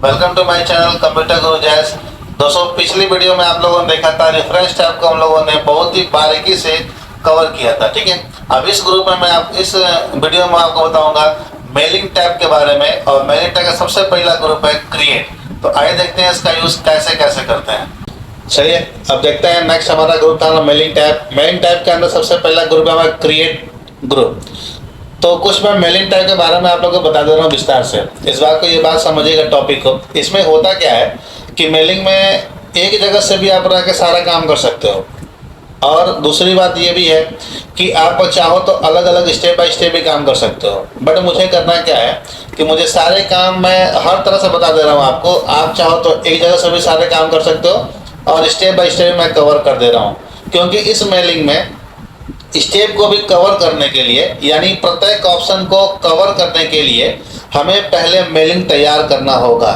Welcome to my channel computer Guru Jas. दोस्तों, पिछली video में आप लोगों ने देखा था रेफरेंस टैब को हम लोगों ने बहुत ही बारीकी से कवर किया था। ठीक है, अब इस ग्रुप में मैं इस वीडियो में आपको बताऊंगा मेलिंग टैब के बारे में। और मेलिंग टैब का सबसे पहला ग्रुप है क्रिएट। तो आइए देखते हैं इसका यूज कैसे कैसे करते हैं। चलिए अब देखते हैं। नेक्स्ट हमारा ग्रुप था मेलिंग टैब। मेलिंग टैब के अंदर सबसे पहला ग्रुप है हमारा क्रिएट ग्रुप। तो कुछ मैं मेलिंग टैब के बारे में आप लोगों को बता दे रहा हूँ विस्तार से। इस बात को ये बात समझिएगा टॉपिक को। इसमें होता क्या है कि मेलिंग में एक जगह से भी आप रह के सारा काम कर सकते हो। और दूसरी बात ये भी है कि आप चाहो तो अलग अलग स्टेप बाय स्टेप भी काम कर सकते हो। बट मुझे करना क्या है कि मुझे सारे काम मैं हर तरह से बता दे रहा हूँ आपको। आप चाहो तो एक जगह से भी सारे काम कर सकते हो और स्टेप बाय स्टेप मैं कवर कर दे रहा हूँ। क्योंकि इस मेलिंग में स्टेप को भी कवर करने के लिए, यानी प्रत्येक ऑप्शन को कवर करने के लिए हमें पहले मेलिंग तैयार करना होगा।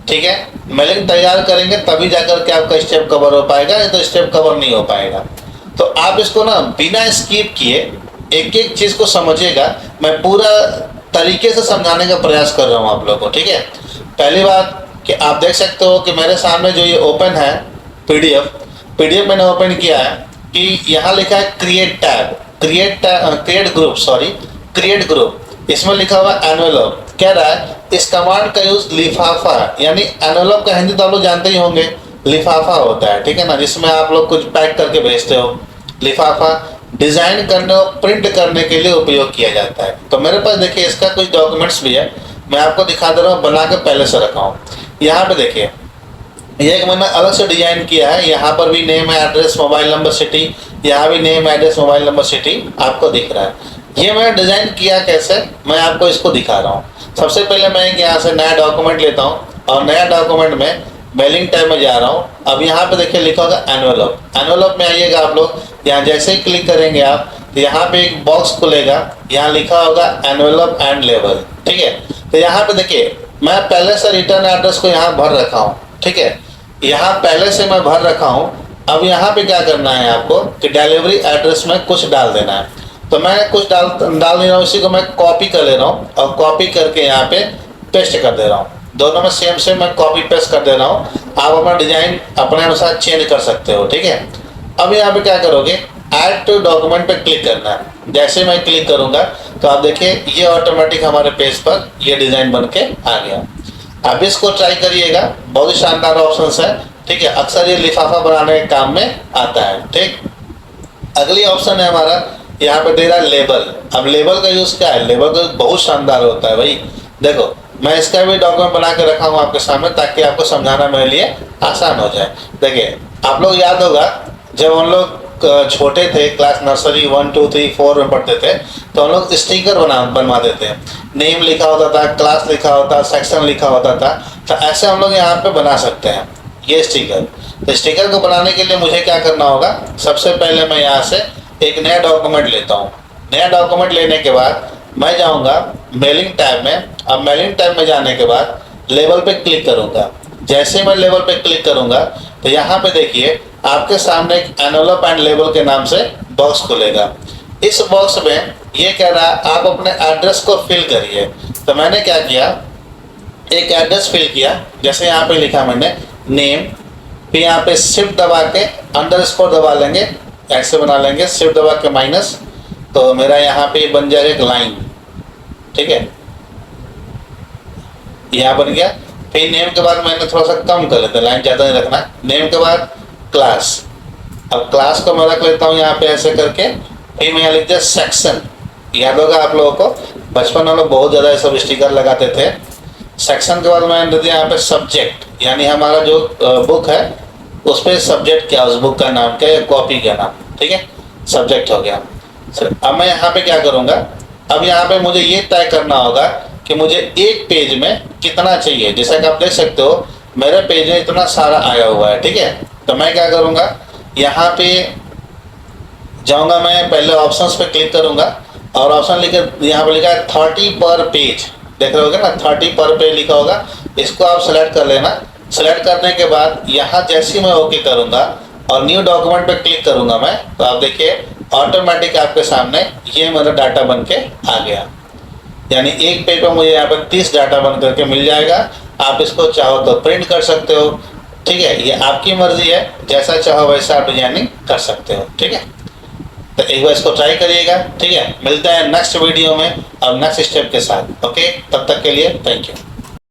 ठीक है, मेलिंग तैयार करेंगे तभी जाकर के आपका स्टेप कवर हो पाएगा, नहीं तो स्टेप कवर नहीं हो पाएगा। तो आप इसको ना बिना स्किप किए एक एक चीज को समझिएगा। मैं पूरा तरीके से समझाने का प्रयास कर रहा हूँ आप लोगों को। ठीक है, पहली बात कि आप देख सकते हो कि मेरे सामने जो ये ओपन है पीडीएफ मैंने ओपन किया है कि यहाँ लिखा है क्रिएट टैब, क्रिएट ग्रुप। इसमें लिखा हुआ एनवेलप। कह रहा है इस कमांड का यूज लिफाफा, यानी एनवेलप का हिंदी तो आप लोग जानते ही होंगे, लिफाफा होता है। ठीक है ना, जिसमें आप लोग कुछ पैक करके भेजते हो। लिफाफा डिजाइन करने और प्रिंट करने के लिए उपयोग किया जाता है। तो मेरे पास देखिए इसका कुछ डॉक्यूमेंट्स भी है, मैं आपको दिखा दे रहा हूँ, बना के पहले से रखा हूँ। यहाँ पे देखिए ये एक मैंने अलग से डिजाइन किया है। यहाँ पर भी name address mobile number city, यहाँ भी name address mobile number city आपको दिख रहा है। ये मैंने डिजाइन किया कैसे, मैं आपको इसको दिखा रहा हूँ। सबसे पहले मैं यहाँ से नया डॉक्यूमेंट लेता हूँ और नया डॉक्यूमेंट में मेलिंग टैब में जा रहा हूँ। अब यहाँ पे देखिए लिखा होगा एनवेलप। एनवेलप में आइएगा आप लोग, यहाँ जैसे ही क्लिक करेंगे आप तो यहाँ पे एक बॉक्स खुलेगा, यहाँ लिखा होगा एनवेलप एंड लेबल। ठीक है, तो यहाँ पे देखिए मैं पहले से रिटर्न एड्रेस को यहाँ भर रखा हूँ। ठीक है, यहाँ पहले से मैं भर रखा हूँ। अब यहाँ पे क्या करना है आपको कि डिलीवरी एड्रेस में कुछ डाल देना है। तो मैं कुछ डाल नहीं रहा हूँ, इसी को मैं कॉपी कर ले रहा हूँ और कॉपी करके यहाँ पे पेस्ट कर दे रहा हूँ। दोनों में सेम मैं कॉपी पेस्ट कर दे रहा हूँ। आप अपना डिजाइन अपने अनुसार चेंज कर सकते हो। ठीक है, अब यहाँ पे क्या करोगे, ऐड टू डॉक्यूमेंट पे क्लिक करना है। जैसे मैं क्लिक करूंगा तो आप देखिए ये ऑटोमेटिक हमारे पेज पर ये डिजाइन बन के आ गया। अब इसको ट्राई करिएगा, बहुत ही शानदार ऑप्शन है। ठीक है, अक्सर ये लिफाफा बनाने के काम में आता है। ठीक, अगली ऑप्शन है हमारा, यहाँ पे दे रहा है लेबल। अब लेबल का यूज क्या है, लेबल तो बहुत शानदार होता है भाई। देखो मैं इसका भी डॉक्यूमेंट बना के रखा हूँ आपके सामने, ताकि आपको समझाना मेरे लिए आसान हो जाए। देखिए आप लोग याद होगा जब हम लोग छोटे थे, क्लास नर्सरी 1 2 3 4 में पढ़ते थे, तो हम लोग स्टिकर बनवाते थे। नेम लिखा होता था, क्लास लिखा होता, सेक्शन लिखा होता था। तो ऐसे हम लोग यहाँ पे बना सकते हैं ये स्टिकर। तो स्टिकर को बनाने के लिए मुझे क्या करना होगा, सबसे पहले मैं यहाँ से एक नया डॉक्यूमेंट लेता हूँ। नया डॉक्यूमेंट लेने के बाद मैं जाऊँगा मेलिंग टैब में। अब मेलिंग टैब में जाने के बाद लेबल पे क्लिक करूँगा। जैसे मैं लेबल पे क्लिक करूँगा तो यहाँ पे देखिए आपके सामने एक एनवेलप एंड लेबल के नाम से बॉक्स खुलेगा। इस बॉक्स में ये कह रहा है आप अपने एड्रेस को फिल करिए। तो मैंने क्या किया, एक एड्रेस फिल किया। जैसे यहाँ पे लिखा मैंने नेम, फिर यहाँ पे शिफ्ट दबा के अंडरस्कोर दबा लेंगे, ऐसे बना लेंगे, शिफ्ट दबा के माइनस, तो मेरा यहाँ पे बन जाएगा एक लाइन। ठीक है, यहाँ बन गया। फिर नेम के बाद मैंने थोड़ा सा कम कर लेता, लाइन ज़्यादा नहीं रखना। नेम के बाद क्लास, अब क्लास को मैं रख लेता हूँ यहाँ पे ऐसे करके। फिर मैं यहाँ लिख दिया सेक्शन। याद होगा आप लोगों को, बचपन में लोग बहुत ज़्यादा ये सब स्टिकर लगाते थे। सेक्शन के बाद मैंने लिख दिया यहाँ पे सब्जेक्ट, यानी हमारा जो बुक है उस पर सब्जेक्ट क्या, उस बुक का नाम क्या, कॉपी का नाम। ठीक है, सब्जेक्ट हो गया। अब मैं यहाँ पे क्या करूँगा, अब यहाँ पे मुझे ये तय करना होगा कि मुझे एक पेज में कितना चाहिए। जैसा कि आप देख सकते हो मेरे पेज में इतना सारा आया हुआ है। ठीक है, तो मैं क्या करूँगा, यहाँ पे जाऊँगा, मैं पहले ऑप्शंस पे क्लिक करूँगा और ऑप्शन लिखे, यहाँ पे लिखा है 30 पर पेज, देख रहे होगे ना 30 पर पेज लिखा होगा। इसको आप सेलेक्ट कर लेना। सेलेक्ट करने के बाद यहाँ जैसे मैं ओके करूँगा और न्यू डॉक्यूमेंट पे क्लिक करूँगा मैं, तो आप देखिए ऑटोमेटिक आपके सामने ये मेरा डाटा बन के आ गया। यानी एक पेज पर मुझे यहाँ पर 30 डाटा बन करके मिल जाएगा। आप इसको चाहो तो प्रिंट कर सकते हो, ठीक है, ये आपकी मर्जी है, जैसा चाहो वैसा आप डिजाइनिंग कर सकते हो, ठीक है। तो एक बार इसको ट्राई करिएगा, ठीक है। मिलते हैं नेक्स्ट वीडियो में और नेक्स्ट स्टेप के साथ। ओके, तब तक के लिए थैंक यू।